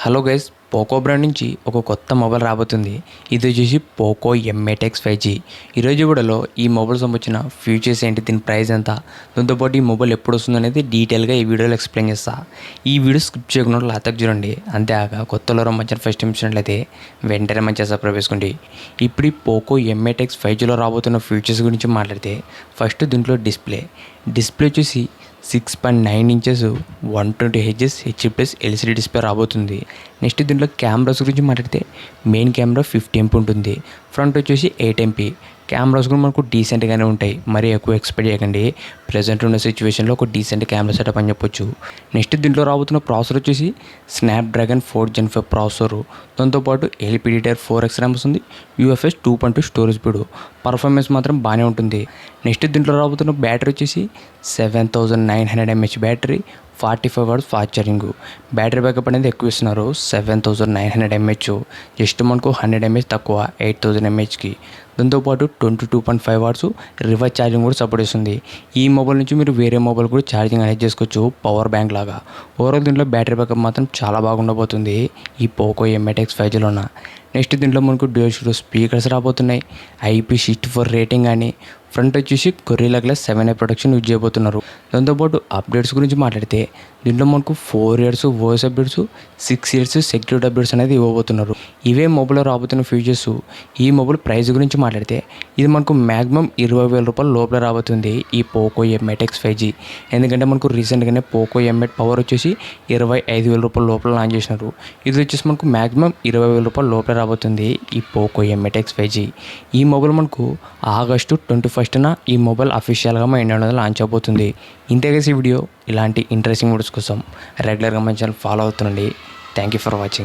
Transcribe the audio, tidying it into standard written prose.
Hello guys, Poco brand నుంచి ఒక కొత్త మొబైల్ రాబోతుంది. ఇది వచ్చేసి పోకో M8 X 5G. ఈరోజు వీడియోలో ఈ మొబైల్ సంబంధించిన ఫీచర్స్ ఏంటి, దీని ప్రైస్ ఎంత, దాంతోపాటు ఈ మొబైల్ ఎప్పుడు వస్తుంది అనేది డీటెయిల్గా ఈ వీడియోలో ఎక్స్ప్లెయిన్ చేస్తా. ఈ వీడియో స్కిప్ చేయకుండా లాతకు చూడండి. అంతేకాక కొత్తలో మంచి ఫస్ట్ టైం చూసినట్లయితే వెంటనే మంచిగా సబ్స్క్రైబ్ చేసుకోండి. ఇప్పుడు ఈ పోకో M8 X 5Gలో రాబోతున్న ఫీచర్స్ గురించి మాట్లాడితే ఫస్ట్ దీంట్లో డిస్ప్లే వచ్చేసి 6.9 inches 120Hz HD+ LCD display రాబోతుంది. నెక్స్ట్ దీంట్లో కెమెరాస్ గురించి మాట్లాడితే మెయిన్ కెమెరా 50 MP ఉంటుంది. ఫ్రంట్ వచ్చేసి 8 MP. కెమెరాస్ కూడా మనకు డీసెంట్గానే ఉంటాయి, మరీ ఎక్కువ ఎక్స్పెక్ట్ చేయకండి. ప్రజెంట్ ఉన్న సిచ్యువేషన్లో ఒక డీసెంట్ కెమెరా సెటప్ అని చెప్పొచ్చు. నెక్స్ట్ దీంట్లో రాబోతున్న ప్రాసెసర్ వచ్చేసి స్నాప్డ్రాగన్ 4 Gen 5 ప్రాసెసర్. దాంతోపాటు LPDDR4X ర్యామ్ వస్తుంది. UFS 2.2 storage speed. పర్ఫార్మెన్స్ మాత్రం బాగానే ఉంటుంది. నెక్స్ట్ దీంట్లో రాబోతున్న బ్యాటరీ వచ్చేసి 7900 mAh battery, 45 watts fast charging. Battery backup అనేది ఎక్కువ ఇస్తున్నారు, 7900 mAh. జస్ట్ మనకు 100 mAh తక్కువ, 8000 mAhకి. దాంతోపాటు 22.5 వాట్స్ రివర్స్ ఛార్జింగ్ కూడా సపోర్ట్ చేస్తుంది. ఈ మొబైల్ నుంచి మీరు వేరే మొబైల్ కూడా ఛార్జింగ్ అనేది చేసుకోవచ్చు, పవర్ బ్యాంక్ లాగా. ఓవరాల్ దీంట్లో బ్యాటరీ బ్యాకప్ మాత్రం చాలా బాగుండబోతుంది ఈ పోకో M8 X 5Gలోన. నెక్స్ట్ దీంట్లో మనకు డ్యూయల్ స్టీరియో స్పీకర్స్ రాబోతున్నాయి. IP64 రేటింగ్ అని. ఫ్రంట్ వచ్చేసి gorilla glass 7i protection use చేయబోతున్నారు. దాంతోపాటు అప్డేట్స్ గురించి మాట్లాడితే దీంట్లో మనకు 4 years voice updates, 6 years security updates అనేది ఇవ్వబోతున్నారు. ఇవే మొబైల్లో రాబోతున్న ఫీచర్స్. ఈ మొబైల్ ప్రైస్ గురించి మాట్లాడితే ఇది మనకు మ్యాక్సిమం 20,000 రూపాయల లోపల రాబోతుంది ఈ పోకో M8 X 5G. ఎందుకంటే మనకు రీసెంట్గానే పోకో M8 పవర్ వచ్చేసి 25,000 రూపాయల లోపల లాంచ్ చేసినారు. ఇది వచ్చేసి మనకు మ్యాక్సిమం 20,000 రూపాయల లోపల రాబోతుంది ఈ పోకో M8 X 5G. ఈ మొబైల్ మనకు ఆగస్టు 21న ఈ మొబైల్ అఫీషియల్గా మన ఇండియాలో లాంచ్ అవబోతుంది. ఇంతేగా ఈ వీడియో. ఇలాంటి ఇంట్రెస్టింగ్ వీడియోస్ కోసం రెగ్యులర్గా మన ఛానల్ ఫాలో అవుతుండండి. Thank you for watching.